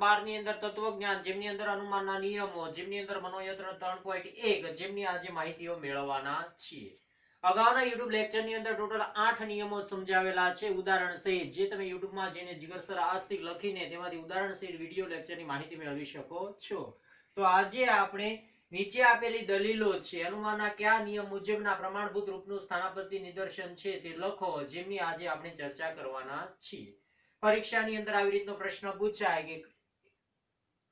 12 ની અંદર તત્વજ્ઞાન, જેમની અંદર અનુમાનના નિયમો, જેમની અંદર મનોયંત્ર 3.1, જેમની આજે માહિતીઓ મેળવવાના છીએ. અગાઉના YouTube લેક્ચરની અંદર ટોટલ 8 નિયમો સમજાવેલા છે ઉદાહરણ સહિત, જે તમે YouTube માં જઈને જીગરસર આસ્તિક લખીને તેમાંથી ઉદાહરણ સહિત વિડિયો લેક્ચરની માહિતી મેળવી શકો છો. તો આજે આપણે નીચે આપેલી દલીલો છે, અનુમાનના કયા નિયમ મુજબના પ્રમાણભૂત રૂપનું સ્થાનાપતિ નિદર્શન છે તે લખો, જેમની આજે આપણે ચર્ચા કરવાના છીએ. પરીક્ષાની અંદર આવી રીતનો પ્રશ્ન પૂછાય કે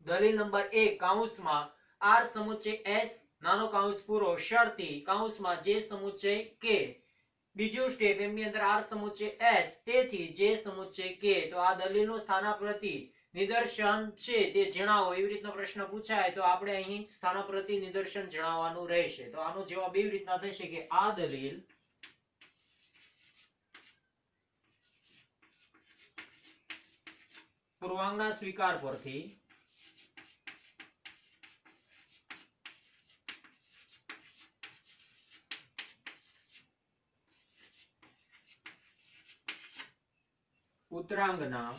દલીલ નંબર 1 કૌંસમાં R સમુચ્ચય S નાનો કૌંસ પૂરો શરતી કૌંસમાં J સમુચ્ચય K. બીજું સ્ટેપ એમની અંદર R સમુચ્ચય S તેથી J સમુચ્ચય K. તો આ દલીલનું સ્થાનાપ્રતિ નિદર્શન છે તે જણાવો, એવી રીતનો પ્રશ્ન પૂછાય તો આપણે અહીં સ્થાનાપ્રતિ નિદર્શન જણાવવાનું રહેશે. તો આનો જવાબ એવી રીતના થશે કે આ દલીલ પૂર્વાંગના સ્વીકાર પરથી ઉત્તરાંગના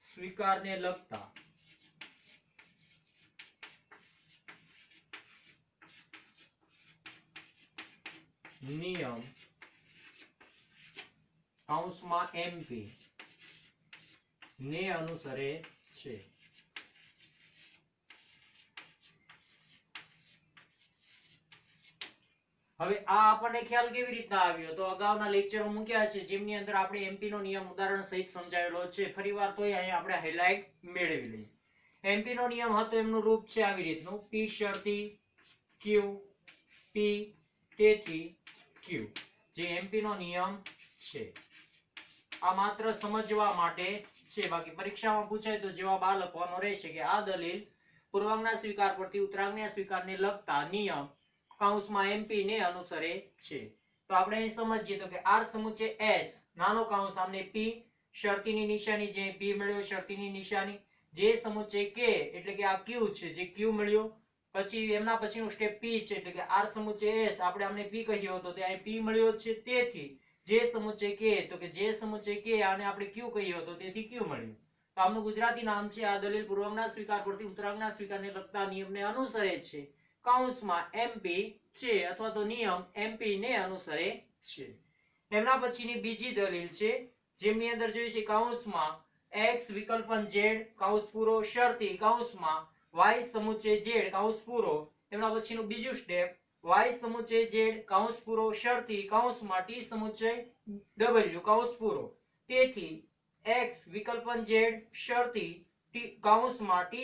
સ્વીકારને લગતા નિયમ કૌંસમાં MP ને અનુસરે છે. હવે આ આપણને ખ્યાલ કેવી રીતના આવ્યો, તો અગાઉના લેક્ચરો મૂક્યા છે જેમની અંદર આપણે MP નો નિયમ ઉદાહરણ સહિત સમજાવેલો છે. ફરીવાર તોય અહીં આપણે હાઇલાઇટ મેળવી લઈએ. MP નો નિયમ હતો એમનું રૂપ છે આવી રીતનું: P શરતી Q P તેથી Q, જે MP નો નિયમ છે. આ માત્ર સમજવા માટે છે, બાકી પરીક્ષામાં પૂછાય તો જવાબ આ લખવાનો રહેશે કે આ દલીલ પૂર્વાંગના સ્વીકાર પરથી ઉત્તરાંગના સ્વીકારને લગતા નિયમ કૌંસમાં MP ને અનુસરે છે. તો આપણે અહીં સમજીએ તો કે R સમુચ્ચય S નાનો કૌંસ સામે P શરતીની નિશાની, જે P મળ્યો શરતીની નિશાની, J સમુચ્ચય K એટલે કે આ Q છે જે Q મળ્યો, પછી એમના પછીનું સ્ટેપ P છે એટલે કે R સમુચ્ચય S આપણે આમને P કહ્યો હતો તે અહીં P મળ્યો છે, તેથી J સમુચ્ચય K તો કે J સમુચ્ચય K આને આપણે Q કહ્યો હતો તેથી Q મળ્યું. તો આમનું ગુજરાતી નામ છે આ દલીલ પૂર્વાંગના સ્વીકાર પરથી ઉત્તરાંગના સ્વીકારને લગતા નિયમને અનુસરે છે, કૌંસમાં MP છે અથવા તો નિયમ MP ને અનુસરે છે. એમના પછીની બીજી દલીલ છે જેમની અંદર જોઈએ છે કૌંસમાં X વિકલ્પન Z કૌંસ પૂરો શરતી કૌંસમાં Y સમુચ્ચય Z કૌંસ પૂરો. એમના પછીનું બીજું સ્ટેપ Y સમુચ્ચય Z કૌંસ પૂરો શરતી કૌંસમાં T સમુચ્ચય W કૌંસ પૂરો. તેથી X વિકલ્પન Z શરતી T કૌંસમાં T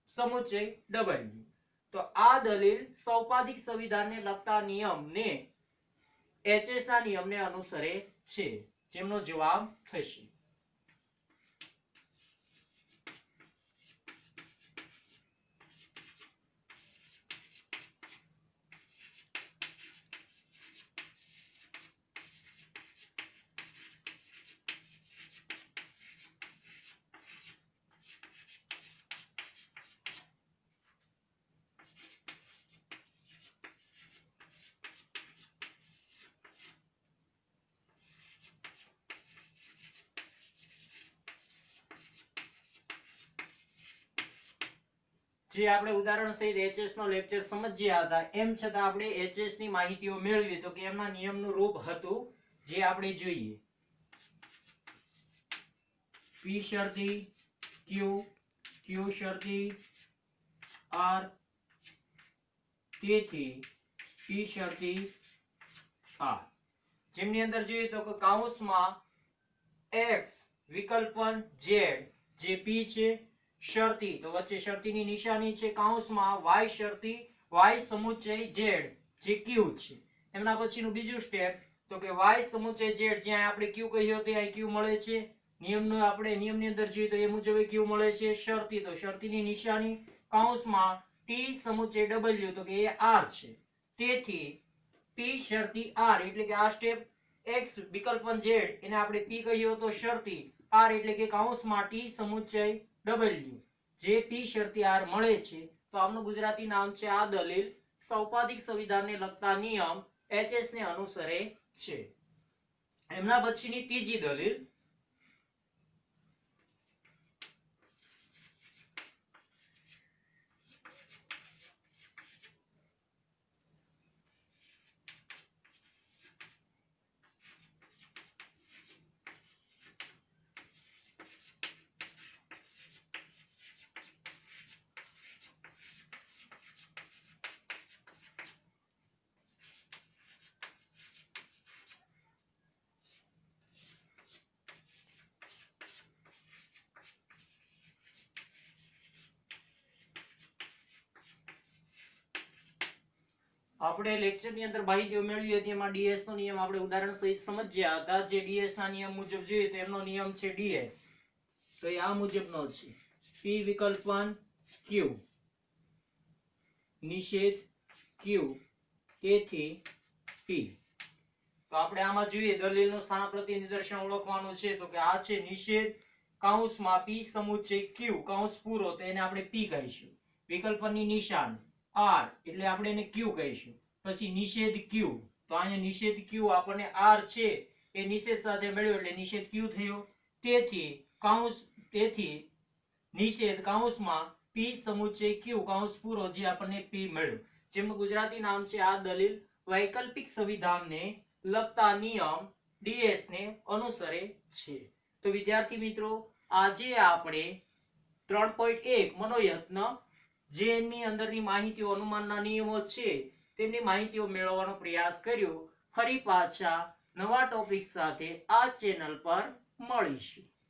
સમુચ્ચય W. તો આ દલીલ સૌપાધિક સંવિધાનને લગતા નિયમને HS ના નિયમને અનુસરે છે, જેમનો જવાબ થશે જે આપણે ઉદાહરણ સહિત HS નો લેક્ચર સમજ્યા હતા, એમ છતાં આપણે HS ની માહિતીઓ મેળવી તો કે એમના નિયમનું રૂપ હતું જે આપણે જોઈએ: P શરતી Q Q શરતી R તેથી P શરતી R. જેમની અંદર જોઈએ તો કે કૌંસમાં X વિકલ્પન Z જે P છે શરતી તો વચ્ચે શરતીની નિશાની છે, કૌંસમાં Y શરતી Y સમુચ્ચય Z જે Q છે. એમના પછીનું બીજું સ્ટેપ તો કે Y સમુચ્ચય Z જ્યાં આપણે Q કહ્યો તે અહીં Q મળે છે, નિયમનો આપણે નિયમની અંદર જોઈએ તો એ મુજબ Q મળે છે, શરતી તો શરતીની નિશાની કૌંસમાં T સમુચ્ચય W તો કે એ R છે, તેથી P શરતી R એટલે કે આ સ્ટેપ X વિકલ્પન Z એને આપણે P કહ્યો તો શરતી R એટલે કે કૌંસમાં T સમુચ્ચય W જે P શરતી R મળે છે. તો આમનું ગુજરાતી નામ છે આ દલીલ સૌપાધિક સંવિધાનને લગતા નિયમ HS ને અનુસરે છે. એમના પછીની ત્રીજી દલીલ આપણે લેક્ચરની અંદર માહિતીઓ મેળવી હતી એમાં ડીએસ નો નિયમ આપણે ઉદાહરણ સહિત સમજ્યા હતા. જે ડીએસ ના નિયમ મુજબ જોઈએ તો એમનો નિયમ છે ડીએસ, તો એ આ મુજબનો છે. P વિકલ્પ 1 Q નિષેધ Q તેથી P. તો આપણે આમાં જોઈએ દલીલનું સ્થાનાપ્રતિ નિદર્શન ઓળખવાનું છે. તો કે આ છે નિષેધ કૌંસમાં P સમુચ્ચય Q કૌંસ પૂરો, તો એને આપણે P કહીશું. વિકલ્પની નિશાન R એટલે આપણે એને Q કહીશું. પછી નિષેધ Q, તો અહીંયા નિષેધ Q આપણને R છે એ નિષેધ સાથે મળ્યો એટલે નિષેધ Q થયો. તેથી નિષેધ કૌંસમાં P સમુચ્ચય Q કૌંસ પૂરો જે આપણને P મળ્યો. જેમનું ગુજરાતી નામ છે આ દલીલ વૈકલ્પિક સંવિધાનને લગતા નિયમ ડીએસ ને અનુસરે છે. તો વિદ્યાર્થી મિત્રો, આજે આપણે 3.1 મનોયત્ન જેની અંદરની માહિતીઓ અનુમાનના નિયમો છે તેમની માહિતીઓ મેળવવાનો પ્રયાસ કર્યો. ફરી પાછા નવા ટોપિક સાથે આ ચેનલ પર મળીશું.